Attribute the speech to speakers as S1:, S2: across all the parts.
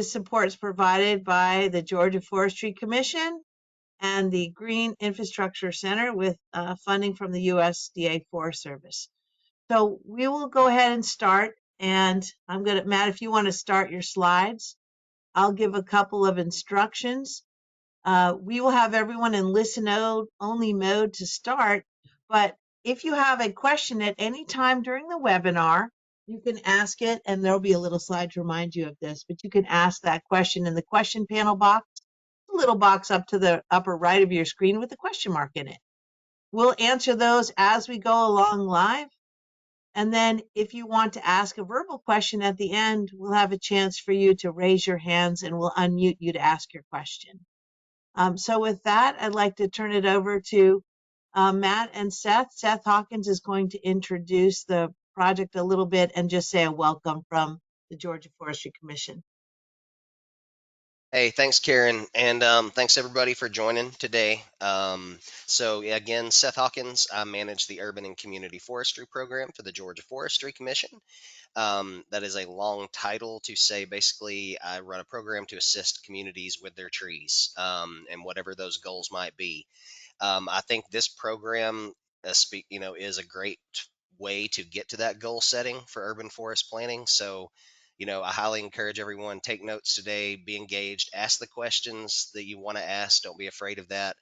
S1: This support is provided by the Georgia Forestry Commission and the Green Infrastructure Center with funding from the USDA Forest Service. So we will go ahead and start. And I'm going to, Matt, if you want to start your slides, I'll give a couple of instructions. We will have everyone in listen only mode to start, but if you have a question at any time during the webinar, you can ask it, and there'll be a little slide to remind you of this, but you can ask that question in the question panel box, a little box up to the upper right of your screen with a question mark in it. We'll answer those as we go along live. And then if you want to ask a verbal question at the end, we'll have a chance for you to raise your hands and we'll unmute you to ask your question. So with that, I'd like to turn it over to Matt and Seth. Seth Hawkins is going to introduce the project a little bit and just say a welcome from the Georgia Forestry Commission.
S2: Hey, thanks, Karen, and thanks everybody for joining today. So again, Seth Hawkins, I manage the Urban and Community Forestry Program for the Georgia Forestry Commission. That is a long title to say basically I run a program to assist communities with their trees and whatever those goals might be. I think this program, is a great way to get to that goal setting for urban forest planning. So I highly encourage everyone, take notes today, be engaged, ask the questions that you want to ask. Don't be afraid of that.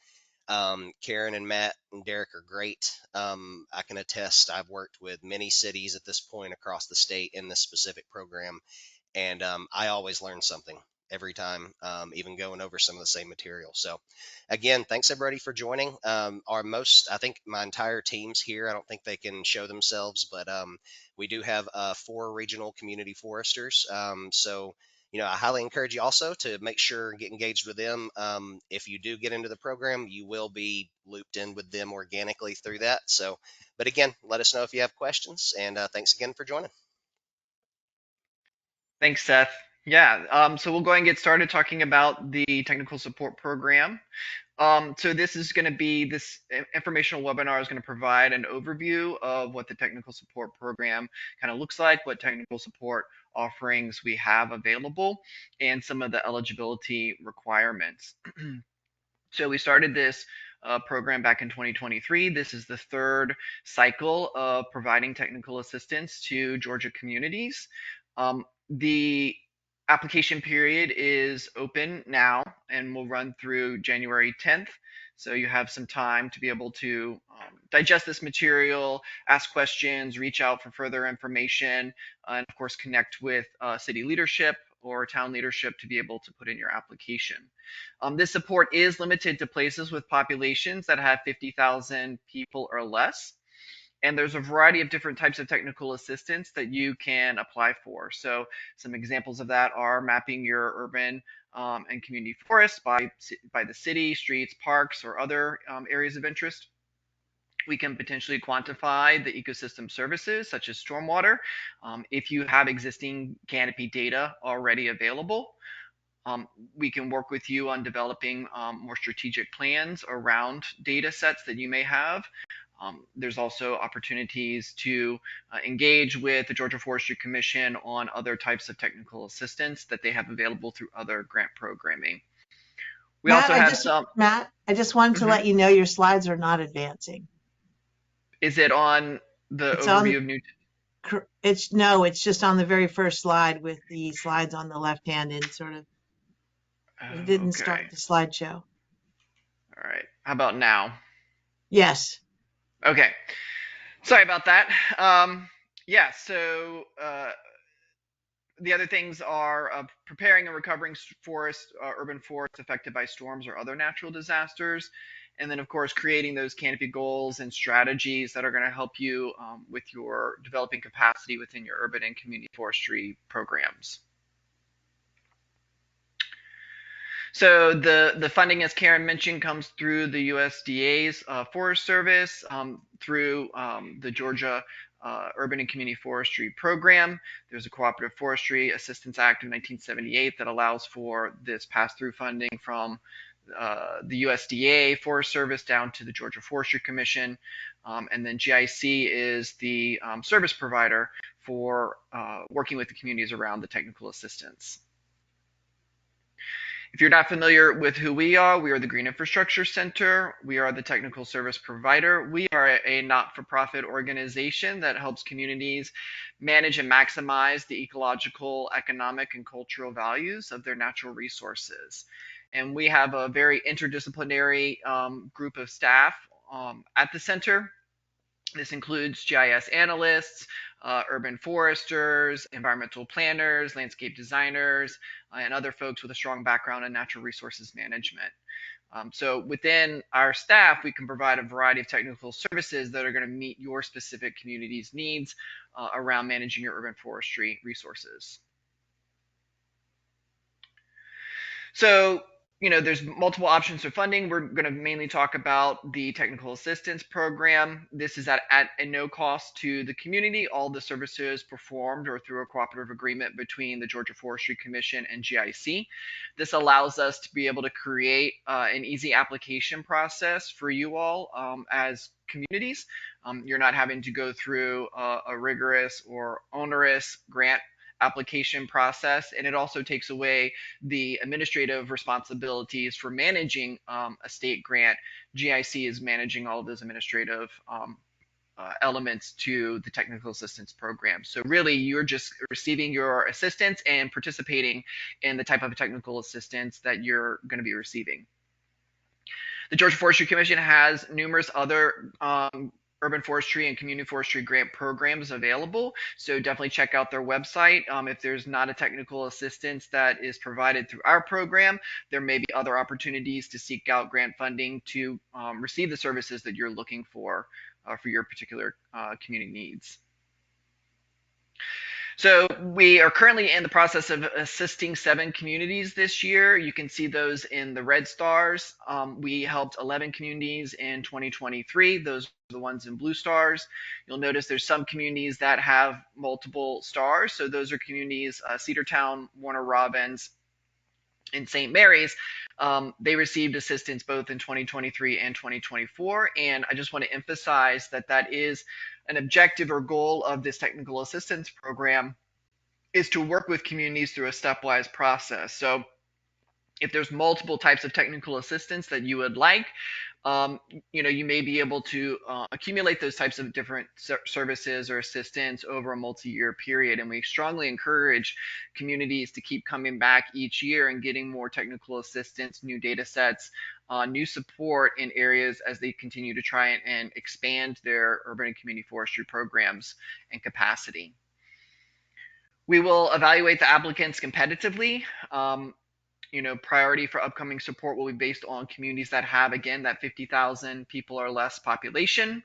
S2: Karen and Matt and Derek are great. I can attest, I've worked with many cities at this point across the state in this specific program. And I always learn something every time, even going over some of the same material. So again, thanks everybody for joining. I think my entire team's here. I don't think they can show themselves, but we do have 4 regional community foresters. So I highly encourage you also to make sure and get engaged with them. If you do get into the program, you will be looped in with them organically through that. So, but again, let us know if you have questions, and thanks again for joining.
S3: Thanks, Seth. Yeah, so we'll go ahead and get started talking about the technical support program. So this is going to be, this informational webinar is going to provide an overview of what the technical support program kind of looks like, what technical support offerings we have available, and some of the eligibility requirements. So we started this program back in 2023. This is the 3rd cycle of providing technical assistance to Georgia communities. The application period is open now and will run through January 10th. So you have some time to be able to digest this material, ask questions, reach out for further information, and of course connect with city leadership or town leadership to be able to put in your application. This support is limited to places with populations that have 50,000 people or less. And there's a variety of different types of technical assistance that you can apply for. So some examples of that are mapping your urban and community forests by the city, streets, parks, or other areas of interest. We can potentially quantify the ecosystem services such as stormwater if you have existing canopy data already available. We can work with you on developing more strategic plans around data sets that you may have. There's also opportunities to engage with the Georgia Forestry Commission on other types of technical assistance that they have available through other grant programming. We
S1: Matt,
S3: also have some.
S1: Matt, I just wanted to let you know your slides are not advancing.
S3: Is it on the overview of new?
S1: It's just on the very first slide with the slides on the left hand and sort of. It didn't start the slideshow.
S3: All right. How about now?
S1: Yes.
S3: Okay. Sorry about that. Yeah, so the other things are preparing and recovering urban forests affected by storms or other natural disasters. And then, of course, creating those canopy goals and strategies that are going to help you with your developing capacity within your urban and community forestry programs. So the funding, as Karen mentioned, comes through the USDA's Forest Service, through the Georgia Urban and Community Forestry Program. There's a Cooperative Forestry Assistance Act of 1978 that allows for this pass-through funding from the USDA Forest Service down to the Georgia Forestry Commission. And then GIC is the service provider for working with the communities around the technical assistance. If you're not familiar with who we are the Green Infrastructure Center. We are the technical service provider. We are a not-for-profit organization that helps communities manage and maximize the ecological, economic, and cultural values of their natural resources. And we have a very interdisciplinary group of staff at the center. This includes GIS analysts, urban foresters, environmental planners, landscape designers, and other folks with a strong background in natural resources management. So within our staff, we can provide a variety of technical services that are going to meet your specific community's needs around managing your urban forestry resources. So, there's multiple options for funding. We're going to mainly talk about the technical assistance program. This is at a no cost to the community. All the services performed or through a cooperative agreement between the Georgia Forestry Commission and GIC. This allows us to be able to create an easy application process for you all as communities. You're not having to go through a rigorous or onerous grant application process, and it also takes away the administrative responsibilities for managing a state grant. GIC is managing all of those administrative elements to the technical assistance program. So really, you're just receiving your assistance and participating in the type of technical assistance that you're going to be receiving. The Georgia Forestry Commission has numerous other urban forestry and community forestry grant programs available. So definitely check out their website. If there's not a technical assistance that is provided through our program, there may be other opportunities to seek out grant funding to receive the services that you're looking for your particular community needs. So we are currently in the process of assisting 7 communities this year. You can see those in the red stars. We helped 11 communities in 2023. Those are the ones in blue stars. You'll notice there's some communities that have multiple stars. So those are communities, Cedartown, Warner Robins, and St. Mary's. They received assistance both in 2023 and 2024. And I just want to emphasize that that is an objective or goal of this technical assistance program, is to work with communities through a stepwise process. So if there's multiple types of technical assistance that you would like, you may be able to accumulate those types of different services or assistance over a multi-year period. And we strongly encourage communities to keep coming back each year and getting more technical assistance, new data sets, new support in areas as they continue to try and expand their urban and community forestry programs and capacity. We will evaluate the applicants competitively. Priority for upcoming support will be based on communities that have, again, that 50,000 people or less population.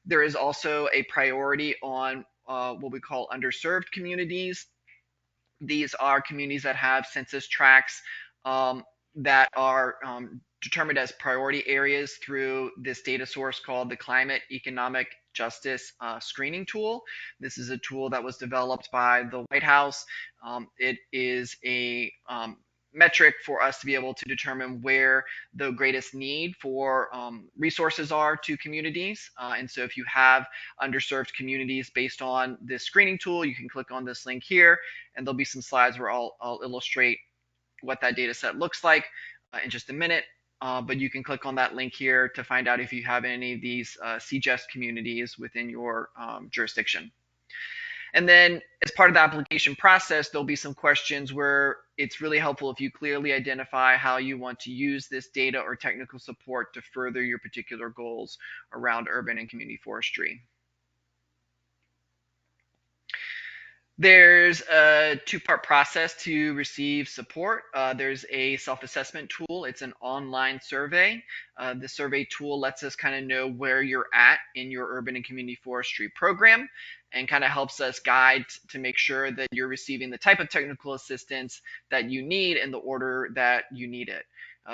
S3: There is also a priority on what we call underserved communities. These are communities that have census tracts that are determined as priority areas through this data source called the Climate Economic Justice Screening Tool. This is a tool that was developed by the White House. It is a metric for us to be able to determine where the greatest need for resources are to communities. And so if you have underserved communities based on this screening tool, you can click on this link here, and there'll be some slides where I'll illustrate what that data set looks like in just a minute. But you can click on that link here to find out if you have any of these CGES communities within your jurisdiction. And then as part of the application process, there'll be some questions where it's really helpful if you clearly identify how you want to use this data or technical support to further your particular goals around urban and community forestry. There's a 2-part process to receive support. There's a self-assessment tool. It's an online survey. The survey tool lets us kind of know where you're at in your urban and community forestry program, and kind of helps us guide to make sure that you're receiving the type of technical assistance that you need in the order that you need it.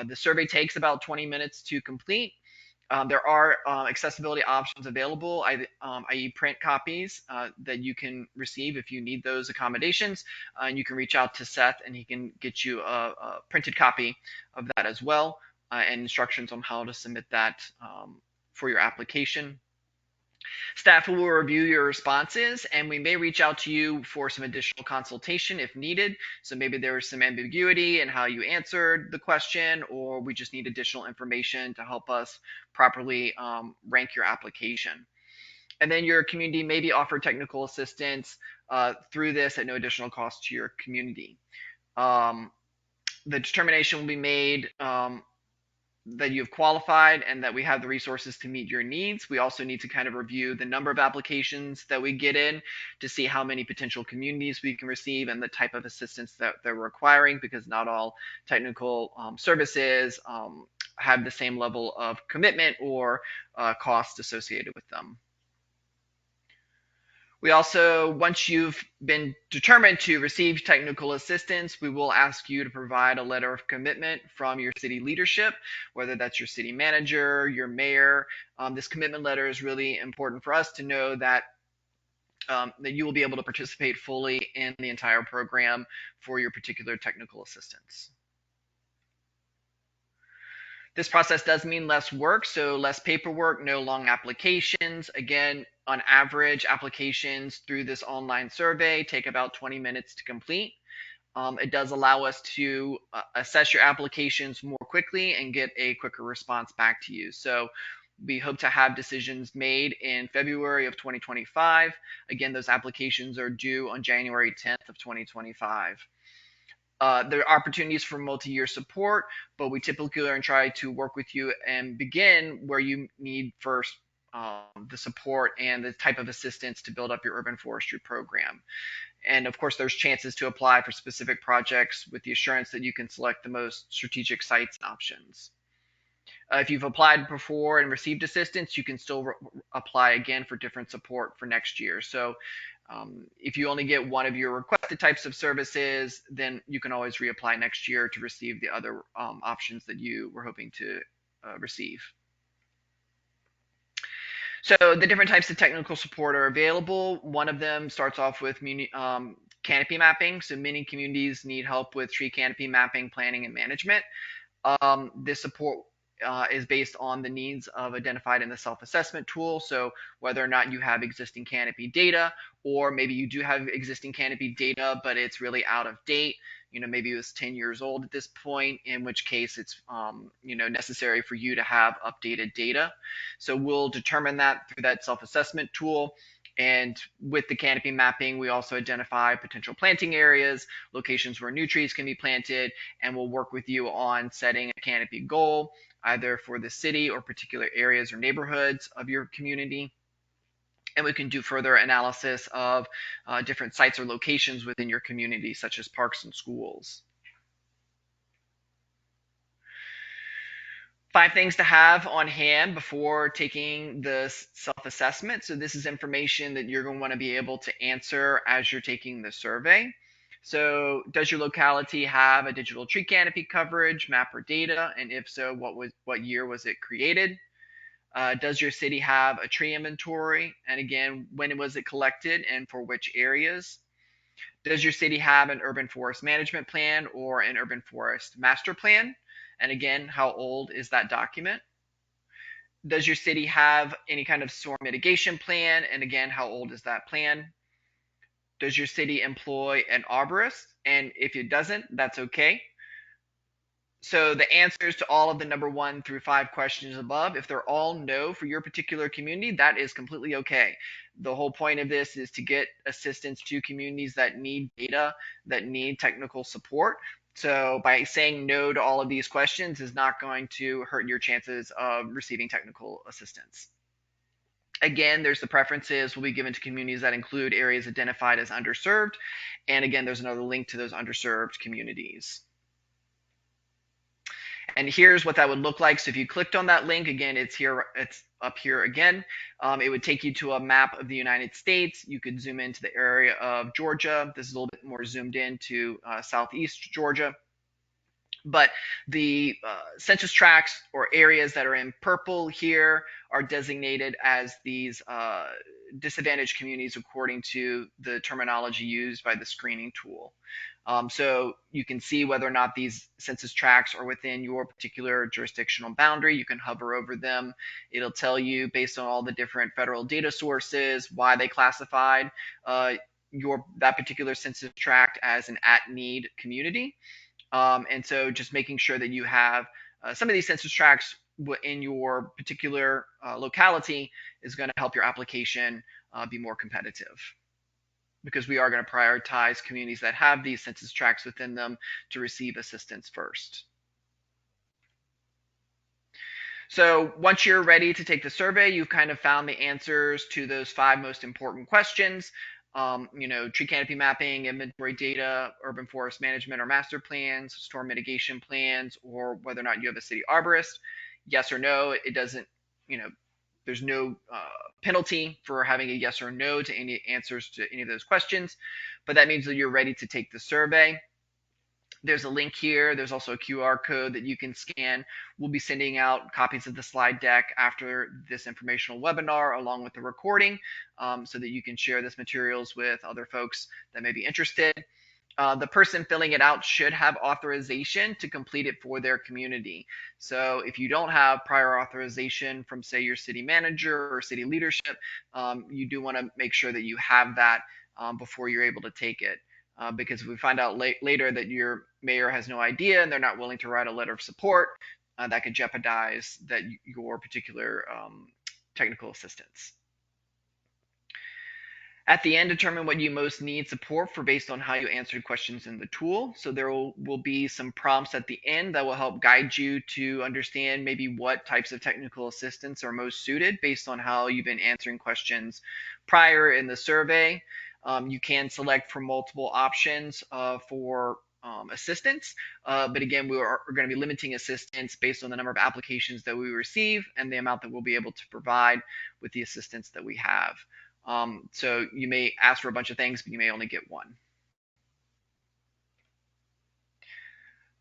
S3: The survey takes about 20 minutes to complete. There are accessibility options available, i.e. print copies that you can receive if you need those accommodations. And you can reach out to Seth and he can get you a printed copy of that as well, and instructions on how to submit that for your application. Staff will review your responses, and we may reach out to you for some additional consultation if needed. So maybe there was some ambiguity in how you answered the question, or we just need additional information to help us properly rank your application. And then your community may be offered technical assistance through this at no additional cost to your community. The determination will be made that you've qualified and that we have the resources to meet your needs. We also need to kind of review the number of applications that we get in to see how many potential communities we can receive and the type of assistance that they're requiring, because not all technical services have the same level of commitment or cost associated with them. We also, once you've been determined to receive technical assistance, we will ask you to provide a letter of commitment from your city leadership, whether that's your city manager, your mayor. This commitment letter is really important for us to know that that you will be able to participate fully in the entire program for your particular technical assistance. This process does mean less work, so less paperwork, no long applications. Again, on average, applications through this online survey take about 20 minutes to complete. It does allow us to assess your applications more quickly and get a quicker response back to you. So we hope to have decisions made in February of 2025. Again, those applications are due on January 10th of 2025. There are opportunities for multi-year support, but we typically are going to try to work with you and begin where you need first the support and the type of assistance to build up your urban forestry program. And of course, there's chances to apply for specific projects with the assurance that you can select the most strategic sites and options. If you've applied before and received assistance, you can still apply again for different support for next year. So if you only get one of your requested types of services, then you can always reapply next year to receive the other options that you were hoping to receive. So the different types of technical support are available. One of them starts off with canopy mapping. So many communities need help with tree canopy mapping, planning, and management. This support is based on the needs of identified in the self-assessment tool. So whether or not you have existing canopy data, or maybe you do have existing canopy data, but it's really out of date. Maybe it was 10 years old at this point, in which case it's, necessary for you to have updated data. So we'll determine that through that self-assessment tool. And with the canopy mapping, we also identify potential planting areas, locations where new trees can be planted, and we'll work with you on setting a canopy goal, either for the city or particular areas or neighborhoods of your community. And we can do further analysis of different sites or locations within your community, such as parks and schools. 5 things to have on hand before taking the self-assessment. So this is information that you're going to want to be able to answer as you're taking the survey. So does your locality have a digital tree canopy coverage, map, or data? And if so, what year was it created? Does your city have a tree inventory? And again, when was it collected and for which areas? Does your city have an urban forest management plan or an urban forest master plan? And again, how old is that document? Does your city have any kind of storm mitigation plan? And again, how old is that plan? Does your city employ an arborist? And if it doesn't, that's okay. So the answers to all of the number 1 through 5 questions above, if they're all no for your particular community, that is completely okay. The whole point of this is to get assistance to communities that need data, that need technical support. So by saying no to all of these questions is not going to hurt your chances of receiving technical assistance. Again, there's the preferences will be given to communities that include areas identified as underserved. And again, there's another link to those underserved communities. And here's what that would look like. So if you clicked on that link, again, it's up here again. It would take you to a map of the United States. You could zoom into the area of Georgia. This is a little bit more zoomed in to southeast Georgia. But the census tracts or areas that are in purple here are designated as these disadvantaged communities according to the terminology used by the screening tool. So you can see whether or not these census tracts are within your particular jurisdictional boundary. You can hover over them. It'll tell you based on all the different federal data sources why they classified that particular census tract as an at-need community. And so just making sure that you have some of these census tracts in your particular locality is going to help your application be more competitive, because we are going to prioritize communities that have these census tracts within them to receive assistance first. So once you're ready to take the survey, you've kind of found the answers to those 5 most important questions. Tree canopy mapping, inventory data, urban forest management or master plans, storm mitigation plans, or whether or not you have a city arborist. Yes or no, it doesn't, there's no penalty for having a yes or no to any answers to any of those questions, but that means that you're ready to take the survey. There's a link here. There's also a QR code that you can scan. We'll be sending out copies of the slide deck after this informational webinar along with the recording, so that you can share this materials with other folks that may be interested. The person filling it out should have authorization to complete it for their community. So if you don't have prior authorization from, say, your city manager or city leadership, you do want to make sure that you have that before you're able to take it. Because if we find out later that your mayor has no idea and they're not willing to write a letter of support, that could jeopardize your particular technical assistance. At the end, determine what you most need support for based on how you answered questions in the tool. So there will be some prompts at the end that will help guide you to understand maybe what types of technical assistance are most suited based on how you've been answering questions prior in the survey. You can select from multiple options for assistance, but again, we're going to be limiting assistance based on the number of applications that we receive and the amount that we'll be able to provide with the assistance that we have. So you may ask for a bunch of things, but you may only get one.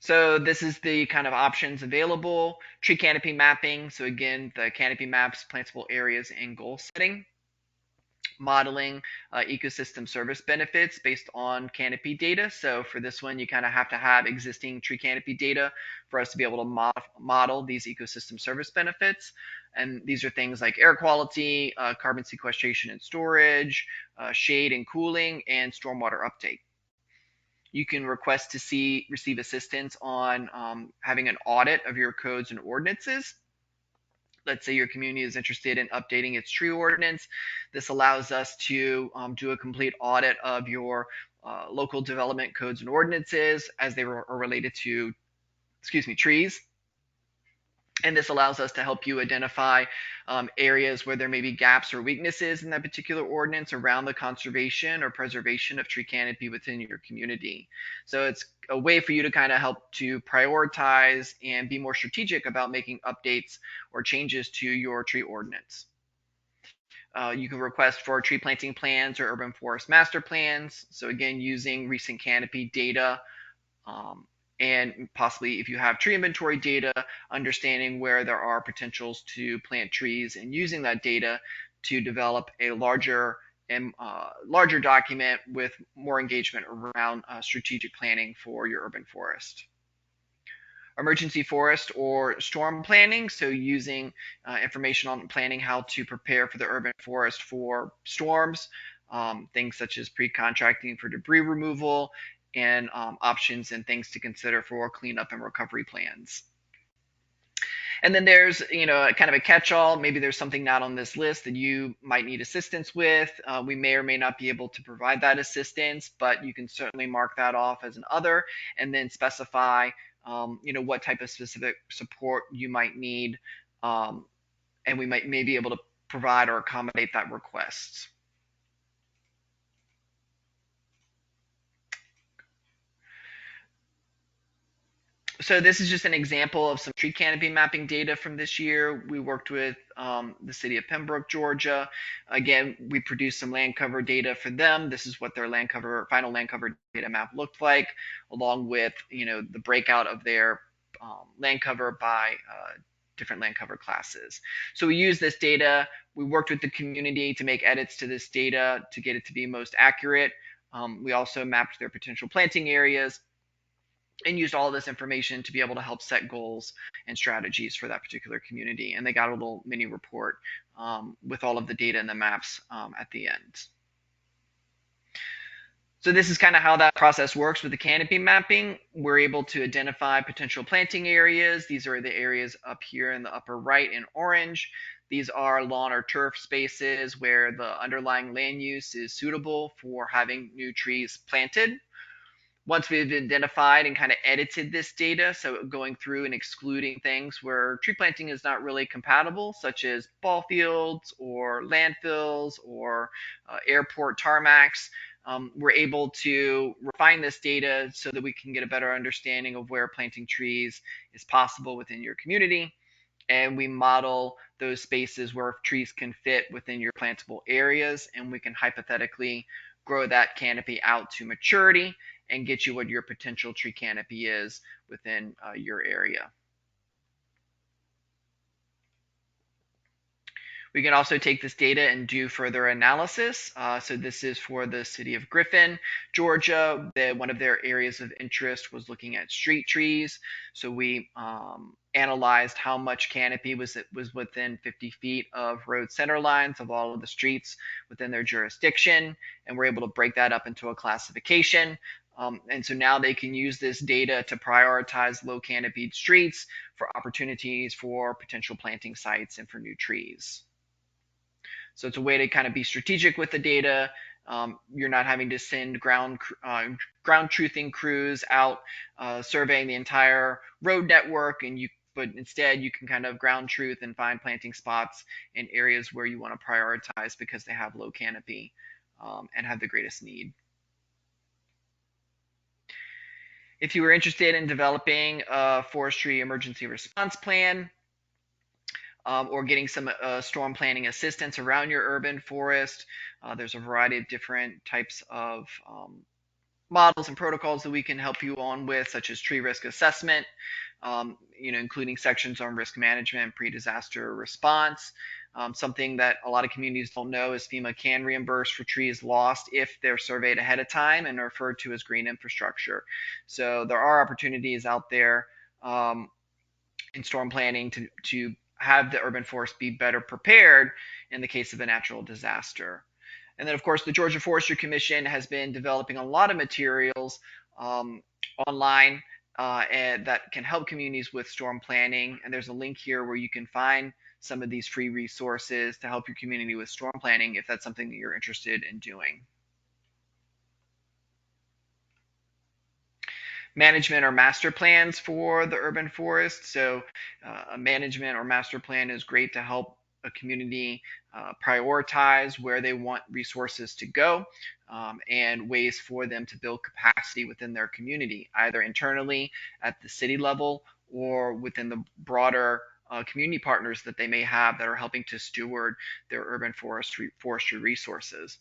S3: So this is the kind of options available. Tree canopy mapping. So again, the canopy maps plantable areas and goal setting. Modeling ecosystem service benefits based on canopy data. So for this one, you kind of have to have existing tree canopy data for us to be able to model these ecosystem service benefits. And these are things like air quality, carbon sequestration and storage, shade and cooling, and stormwater uptake. You can request to receive assistance on having an audit of your codes and ordinances. Let's say your community is interested in updating its tree ordinance. This allows us to do a complete audit of your local development codes and ordinances as they are related to, trees. And this allows us to help you identify areas where there may be gaps or weaknesses in that particular ordinance around the conservation or preservation of tree canopy within your community. So it's a way for you to kind of help to prioritize and be more strategic about making updates or changes to your tree ordinance. You can request for tree planting plans or urban forest master plans. So again, using recent canopy data, and possibly if you have tree inventory data, understanding where there are potentials to plant trees and using that data to develop a larger document with more engagement around strategic planning for your urban forest. Emergency forest or storm planning, so using information on planning how to prepare for the urban forest for storms, things such as pre-contracting for debris removal, and options and things to consider for cleanup and recovery plans. And then there's, kind of a catch-all. Maybe there's something not on this list that you might need assistance with. We may or may not be able to provide that assistance, but you can certainly mark that off as an other and then specify, what type of specific support you might need, and we may be able to provide or accommodate that request. So this is just an example of some tree canopy mapping data from this year. We worked with the city of Pembroke, Georgia. Again, we produced some land cover data for them. This is what their final land cover data map looked like, along with the breakout of their land cover by different land cover classes. So we use this data. We worked with the community to make edits to this data to get it to be most accurate. We also mapped their potential planting areas and used all this information to be able to help set goals and strategies for that particular community. And they got a little mini report with all of the data and the maps at the end. So this is kind of how that process works with the canopy mapping. We're able to identify potential planting areas. These are the areas up here in the upper right in orange. These are lawn or turf spaces where the underlying land use is suitable for having new trees planted. Once we've identified and kind of edited this data, so going through and excluding things where tree planting is not really compatible, such as ball fields or landfills or airport tarmacs, we're able to refine this data so that we can get a better understanding of where planting trees is possible within your community. And we model those spaces where trees can fit within your plantable areas, and we can hypothetically grow that canopy out to maturity and get you what your potential tree canopy is within your area. We can also take this data and do further analysis. So this is for the city of Griffin, Georgia. One of their areas of interest was looking at street trees. So we analyzed how much canopy was within 50 feet of road center lines of all of the streets within their jurisdiction. And we're able to break that up into a classification. And so now they can use this data to prioritize low canopied streets for opportunities for potential planting sites and for new trees. So it's a way to kind of be strategic with the data. You're not having to send ground truthing crews out surveying the entire road network, but instead you can kind of ground truth and find planting spots in areas where you want to prioritize because they have low canopy and have the greatest need. If you were interested in developing a forestry emergency response plan, or getting some storm planning assistance around your urban forest. There's a variety of different types of models and protocols that we can help you on with, such as tree risk assessment, including sections on risk management, pre-disaster response. Something that a lot of communities don't know is FEMA can reimburse for trees lost if they're surveyed ahead of time and referred to as green infrastructure. So there are opportunities out there in storm planning to have the urban forest be better prepared in the case of a natural disaster. And then, of course, the Georgia Forestry Commission has been developing a lot of materials online and that can help communities with storm planning. And there's a link here where you can find some of these free resources to help your community with storm planning if that's something that you're interested in doing. Management or master plans for the urban forest. So a management or master plan is great to help a community prioritize where they want resources to go and ways for them to build capacity within their community, either internally at the city level or within the broader community partners that they may have that are helping to steward their urban forestry resources.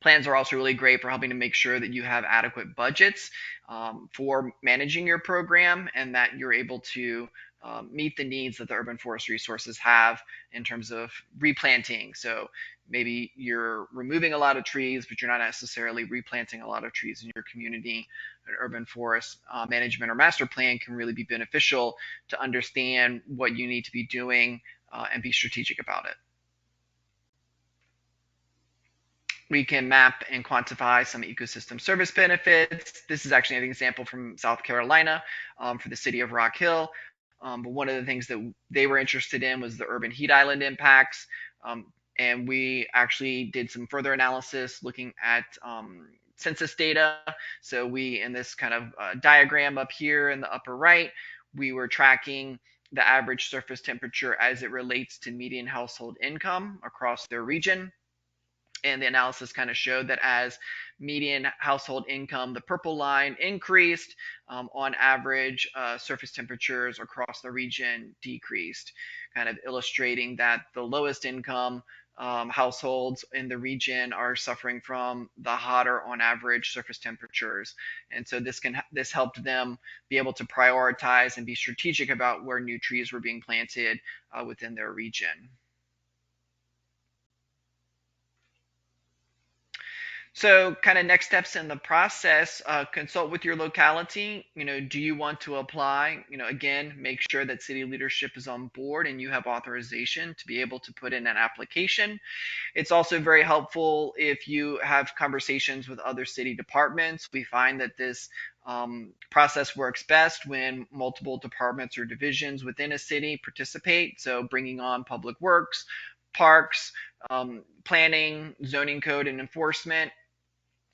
S3: Plans are also really great for helping to make sure that you have adequate budgets for managing your program and that you're able to meet the needs that the urban forest resources have in terms of replanting. So maybe you're removing a lot of trees, but you're not necessarily replanting a lot of trees in your community. An urban forest management or master plan can really be beneficial to understand what you need to be doing and be strategic about it. We can map and quantify some ecosystem service benefits. This is actually an example from South Carolina for the city of Rock Hill. But one of the things that they were interested in was the urban heat island impacts. And we actually did some further analysis looking at census data. So we, in this kind of diagram up here in the upper right, we were tracking the average surface temperature as it relates to median household income across their region. And the analysis kind of showed that as median household income, the purple line, increased, on average, surface temperatures across the region decreased, kind of illustrating that the lowest income households in the region are suffering from the hotter on average surface temperatures. And so this helped them be able to prioritize and be strategic about where new trees were being planted within their region. So kind of next steps in the process, consult with your locality. Do you want to apply? Again, make sure that city leadership is on board and you have authorization to be able to put in an application. It's also very helpful if you have conversations with other city departments. We find that this process works best when multiple departments or divisions within a city participate. So bringing on public works, parks, planning, zoning code, and enforcement,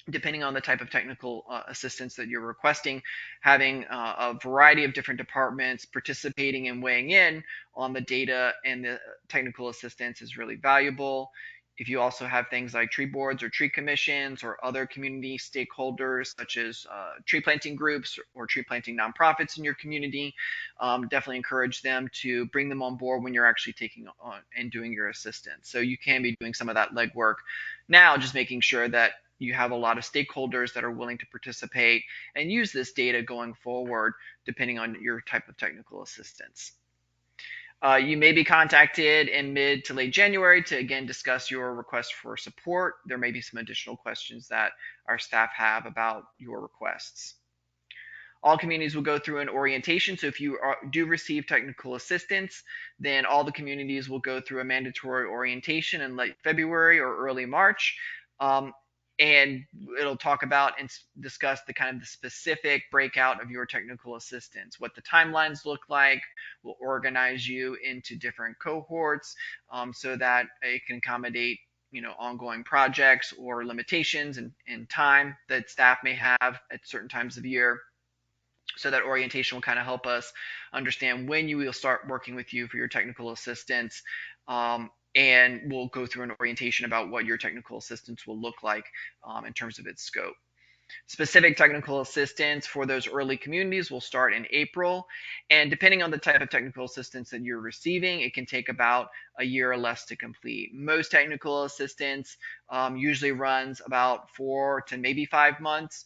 S3: depending on the type of technical assistance that you're requesting, having a variety of different departments participating and weighing in on the data and the technical assistance is really valuable. If you also have things like tree boards or tree commissions or other community stakeholders, such as tree planting groups or tree planting nonprofits in your community, definitely encourage them to bring them on board when you're actually taking on and doing your assistance. So you can be doing some of that legwork now, just making sure that you have a lot of stakeholders that are willing to participate and use this data going forward, depending on your type of technical assistance. You may be contacted in mid to late January to again discuss your request for support. There may be some additional questions that our staff have about your requests. All communities will go through an orientation. So if you do receive technical assistance, then all the communities will go through a mandatory orientation in late February or early March. And it'll talk about and discuss the kind of the specific breakout of your technical assistance, what the timelines look like. We'll organize you into different cohorts so that it can accommodate ongoing projects or limitations in time that staff may have at certain times of year. So that orientation will kind of help us understand when you will start working with you for your technical assistance. And we'll go through an orientation about what your technical assistance will look like in terms of its scope. Specific technical assistance for those early communities will start in April. And depending on the type of technical assistance that you're receiving, it can take about a year or less to complete. Most technical assistance usually runs about 4 to maybe 5 months.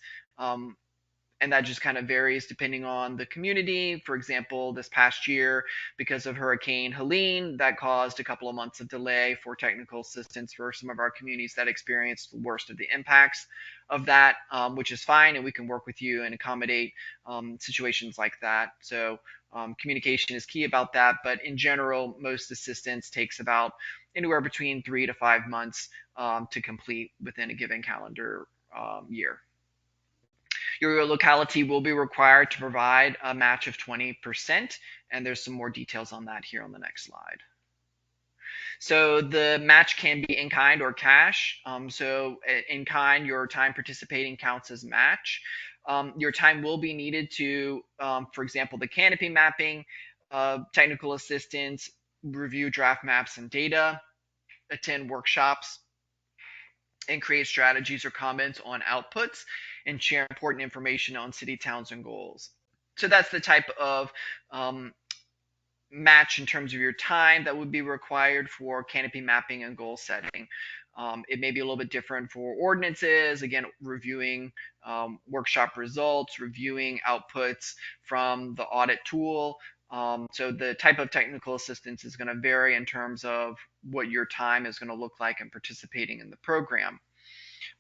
S3: And that just kind of varies depending on the community. For example, this past year, because of Hurricane Helene, that caused a couple of months of delay for technical assistance for some of our communities that experienced the worst of the impacts of that, which is fine, and we can work with you and accommodate situations like that. So communication is key about that, but in general, most assistance takes about anywhere between 3 to 5 months to complete within a given calendar year. Your locality will be required to provide a match of 20%, and there's some more details on that here on the next slide. So the match can be in kind or cash. So in kind, your time participating counts as match. Your time will be needed to, for example, the canopy mapping, technical assistance, review draft maps and data, attend workshops, and create strategies or comments on outputs, and share important information on city, towns, and goals. So that's the type of match in terms of your time that would be required for canopy mapping and goal setting. It may be a little bit different for ordinances, again, reviewing workshop results, reviewing outputs from the audit tool. So the type of technical assistance is going to vary in terms of what your time is going to look like in participating in the program.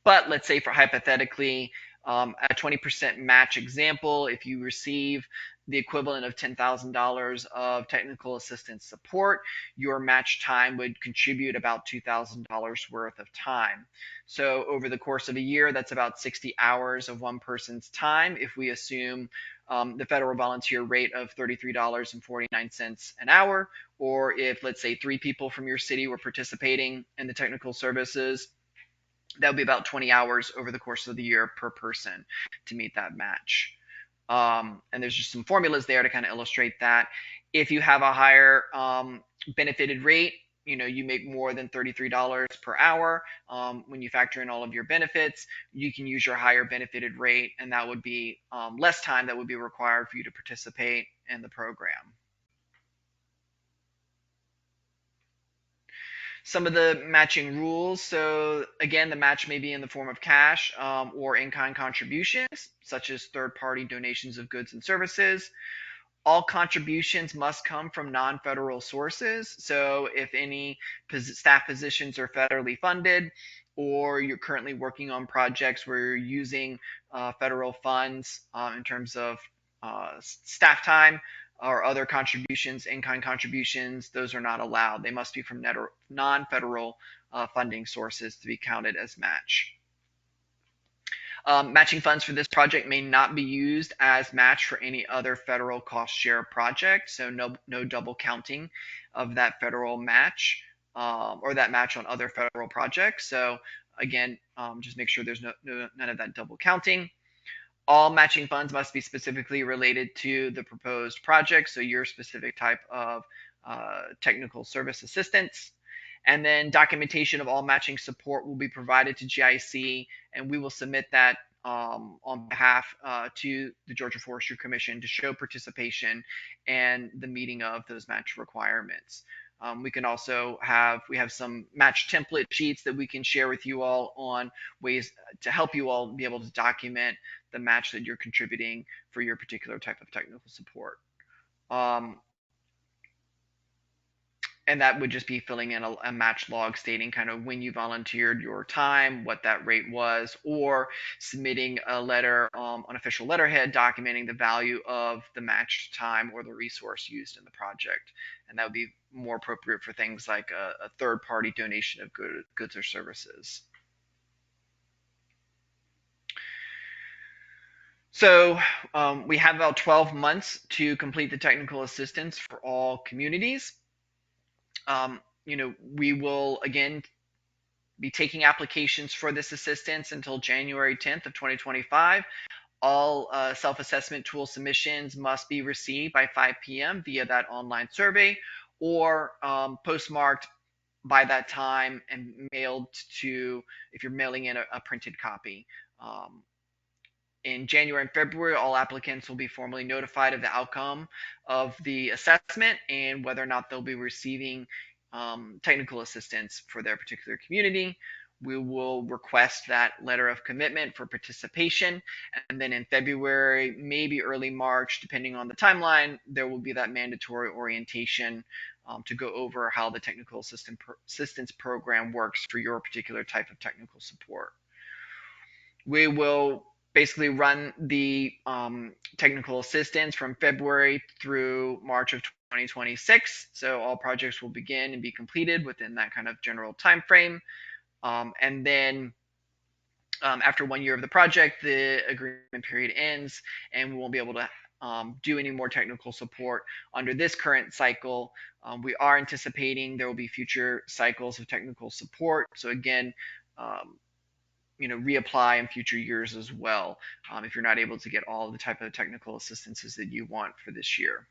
S3: But let's say for hypothetically, a 20% match example, if you receive the equivalent of $10,000 of technical assistance support, your match time would contribute about $2,000 worth of time. So over the course of a year, that's about 60 hours of one person's time. If we assume the federal volunteer rate of $33.49 an hour, or if, let's say, 3 people from your city were participating in the technical services, that would be about 20 hours over the course of the year per person to meet that match. And there's just some formulas there to kind of illustrate that. If you have a higher benefited rate, you make more than $33 per hour. When you factor in all of your benefits, you can use your higher benefited rate, and that would be less time that would be required for you to participate in the program. Some of the matching rules. So again, the match may be in the form of cash or in-kind contributions, such as third-party donations of goods and services. All contributions must come from non-federal sources. So if any staff positions are federally funded, or you're currently working on projects where you're using federal funds in terms of staff time or other contributions, in-kind contributions, those are not allowed. They must be from non-federal funding sources to be counted as match. Matching funds for this project may not be used as match for any other federal cost share project, so no double counting of that federal match or that match on other federal projects. So again, just make sure there's none of that double counting. All matching funds must be specifically related to the proposed project, so your specific type of technical service assistance. And then documentation of all matching support will be provided to GIC, and we will submit that on behalf to the Georgia Forestry Commission to show participation and the meeting of those match requirements. We can also have some match template sheets that we can share with you all on ways to help you all be able to document the match that you're contributing for your particular type of technical support. And that would just be filling in a match log stating kind of when you volunteered your time, what that rate was, or submitting a letter on official letterhead documenting the value of the matched time or the resource used in the project. And that would be more appropriate for things like a third-party donation of goods or services. So we have about 12 months to complete the technical assistance for all communities. We will again be taking applications for this assistance until January 10th of 2025. All self-assessment tool submissions must be received by 5 p.m. via that online survey or postmarked by that time and mailed to, if you're mailing in a printed copy. In January and February, all applicants will be formally notified of the outcome of the assessment and whether or not they'll be receiving technical assistance for their particular community. We will request that letter of commitment for participation. And then in February, maybe early March, depending on the timeline, there will be that mandatory orientation to go over how the technical assistance program works for your particular type of technical support. We will basically run the technical assistance from February through March of 2026. So all projects will begin and be completed within that kind of general time frame. And then after 1 year of the project, the agreement period ends, and we won't be able to do any more technical support under this current cycle. We are anticipating there will be future cycles of technical support. So again, reapply in future years as well if you're not able to get all the type of technical assistances that you want for this year.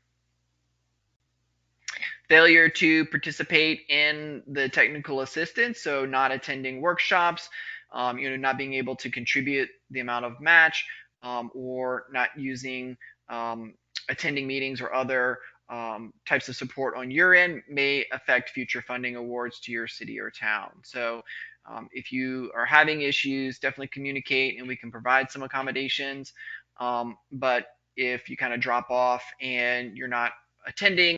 S3: Failure to participate in the technical assistance, so not attending workshops, not being able to contribute the amount of match, or not using attending meetings or other types of support on your end may affect future funding awards to your city or town. So if you are having issues, definitely communicate and we can provide some accommodations. But if you kind of drop off and you're not attending,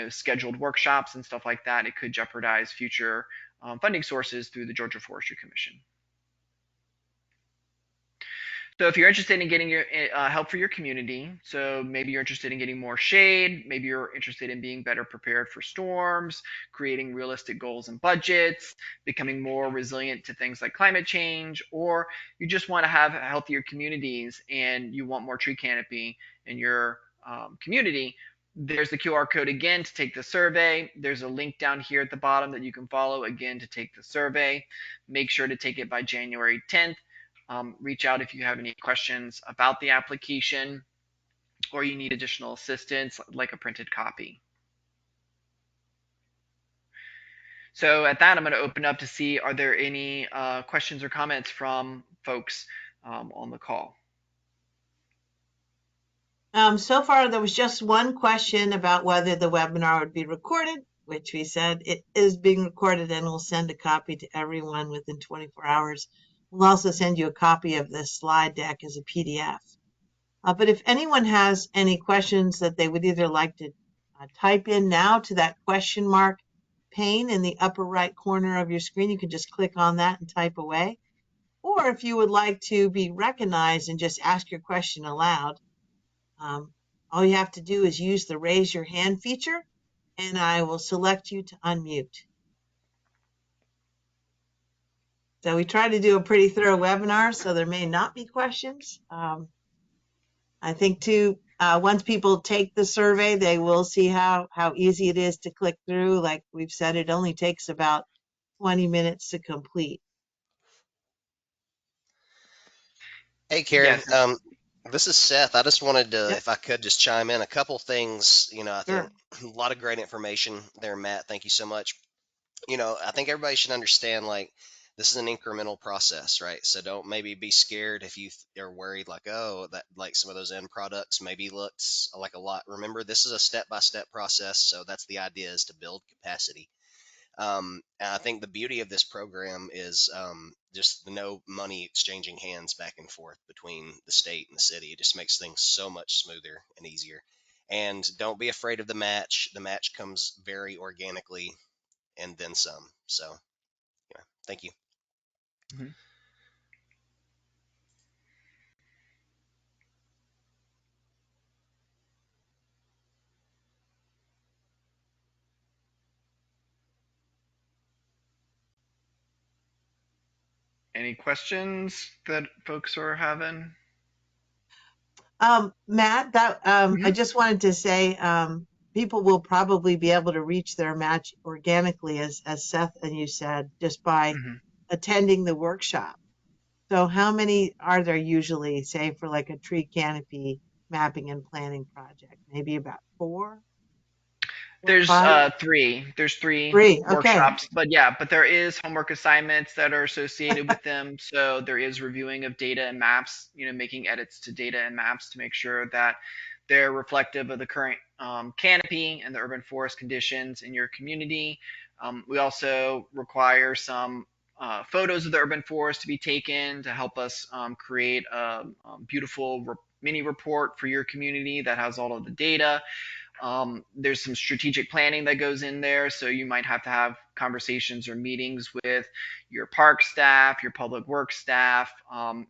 S3: scheduled workshops and stuff like that, it could jeopardize future funding sources through the Georgia Forestry Commission. So if you're interested in getting your help for your community, so maybe you're interested in getting more shade, maybe you're interested in being better prepared for storms, creating realistic goals and budgets, becoming more resilient to things like climate change, or you just want to have healthier communities and you want more tree canopy in your community, there's the QR code again to take the survey. There's a link down here at the bottom that you can follow again to take the survey. Make sure to take it by January 10th. Reach out if you have any questions about the application or you need additional assistance like a printed copy. So at that, I'm going to open up to see, are there any questions or comments from folks on the call?
S1: So far, there was just one question about whether the webinar would be recorded. which we said it is being recorded and we'll send a copy to everyone within 24 hours. We'll also send you a copy of this slide deck as a PDF. But if anyone has any questions that they would either like to type in now to that question mark pane in the upper right corner of your screen, you can just click on that and type away. Or if you would like to be recognized and just ask your question aloud, all you have to do is use the raise your hand feature and I will select you to unmute. So we try to do a pretty thorough webinar, so there may not be questions. I think too, once people take the survey, they will see how easy it is to click through. Like we've said, it only takes about 20 minutes to complete.
S2: Hey, Karen.
S3: Yes.
S2: This is Seth. I just wanted to,
S1: Yep,
S2: if I could, just chime in a couple things. I think
S1: sure.
S2: a lot of great information there, Matt. Thank you so much. I think everybody should understand like this is an incremental process, right? So don't maybe be scared if you are worried like, oh, that like some of those end products maybe looks like a lot. Remember, this is a step-by-step process. So that's the idea, is to build capacity. And I think the beauty of this program is just the no money exchanging hands back and forth between the state and the city. It just makes things so much smoother and easier. And don't be afraid of the match. The match comes very organically and then some. So, yeah, thank you.
S3: Mhm. Any questions that folks are having?
S1: Matt, that I
S3: Mhm.
S1: just wanted to say people will probably be able to reach their match organically, as Seth and you said, just by
S3: Mhm.
S1: attending the workshop. So how many are there usually, say, for like a tree canopy mapping and planning project? Maybe about four or
S3: There's
S1: five?
S3: three. There's three
S1: Three. Okay.
S3: workshops, but yeah, but there is homework assignments that are associated with them. So there is reviewing of data and maps. Making edits to data and maps to make sure that they're reflective of the current canopy and the urban forest conditions in your community. We also require some photos of the urban forest to be taken to help us create a beautiful mini report for your community that has all of the data. There's some strategic planning that goes in there. So you might have to have conversations or meetings with your park staff, your public works staff.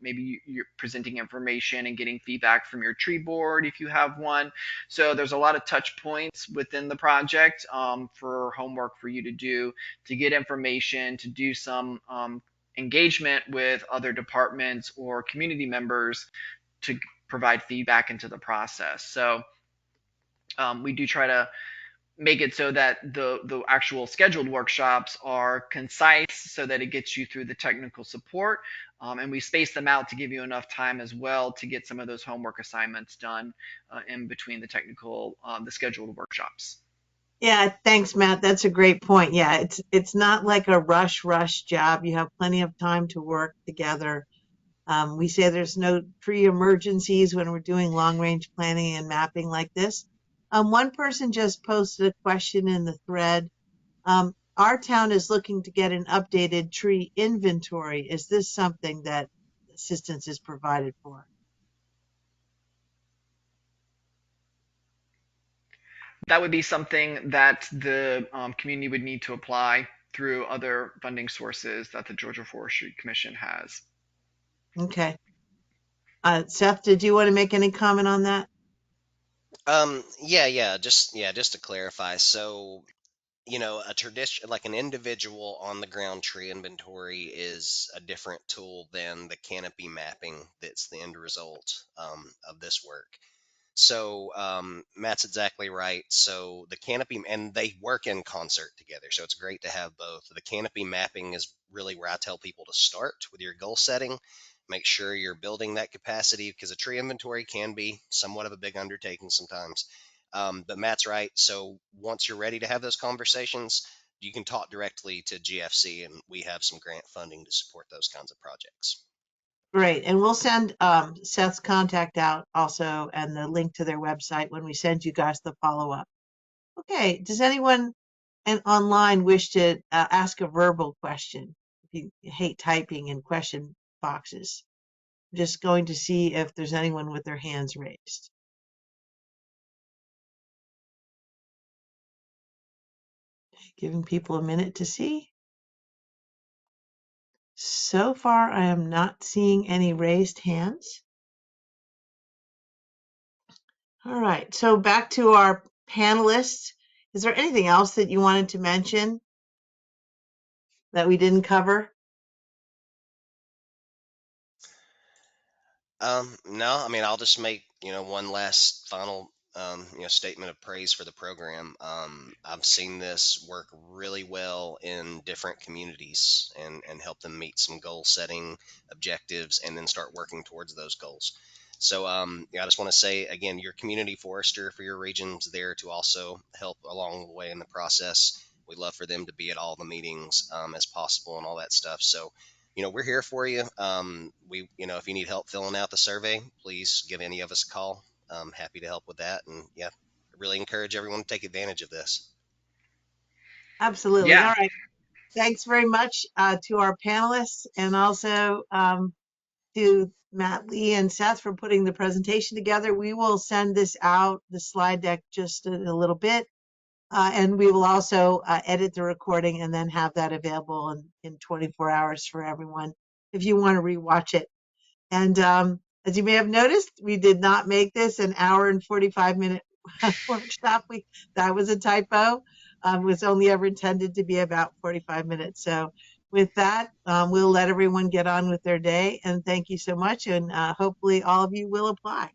S3: Maybe you're presenting information and getting feedback from your tree board if you have one. So there's a lot of touch points within the project for homework for you to do, to get information, to do some engagement with other departments or community members to provide feedback into the process. So we do try to make it so that the actual scheduled workshops are concise so that it gets you through the technical support, and we space them out to give you enough time as well to get some of those homework assignments done in between the scheduled workshops.
S1: Yeah, thanks, Matt. That's a great point. Yeah, it's not like a rush job. You have plenty of time to work together. We say there's no tree emergencies when we're doing long range planning and mapping like this. One person just posted a question in the thread. Our town is looking to get an updated tree inventory. Is this something that assistance is provided for?
S3: That would be something that the community would need to apply through other funding sources that the Georgia Forestry Commission has.
S1: Okay. Seth, did you want to make any comment on that?
S2: Just to clarify. So, a tradition like an individual on the ground tree inventory is a different tool than the canopy mapping that's the end result of this work. So Matt's exactly right. So the canopy, and they work in concert together. So it's great to have both. The canopy mapping is really where I tell people to start with your goal setting. Make sure you're building that capacity, because a tree inventory can be somewhat of a big undertaking sometimes. But Matt's right. So once you're ready to have those conversations, you can talk directly to GFC, and we have some grant funding to support those kinds of projects.
S1: Great. And we'll send Seth's contact out also and the link to their website when we send you guys the follow up. Okay. Does anyone and online wish to ask a verbal question, if you hate typing in question boxes, I'm just going to see if there's anyone with their hands raised. Giving people a minute to see. So far, I am not seeing any raised hands. All right, so back to our panelists. Is there anything else that you wanted to mention that we didn't cover?
S2: No, I mean, I'll just make, one last final, statement of praise for the program. I've seen this work really well in different communities and help them meet some goal setting objectives and then start working towards those goals. So, I just want to say again, your community forester for your region's there to also help along the way in the process. We'd love for them to be at all the meetings as possible and all that stuff. So, we're here for you. If you need help filling out the survey, please give any of us a call. I'm happy to help with that. And yeah, I really encourage everyone to take advantage of this.
S1: Absolutely.
S3: Yeah.
S1: All right. Thanks very much to our panelists, and also to Matt Lee and Seth for putting the presentation together. We will send this out, the slide deck, just in a little bit. And we will also edit the recording and then have that available in 24 hours for everyone if you want to rewatch it. And as you may have noticed, we did not make this an hour and 45-minute workshop. That was a typo. It was only ever intended to be about 45 minutes. So with that, we'll let everyone get on with their day. And thank you so much. And hopefully all of you will apply.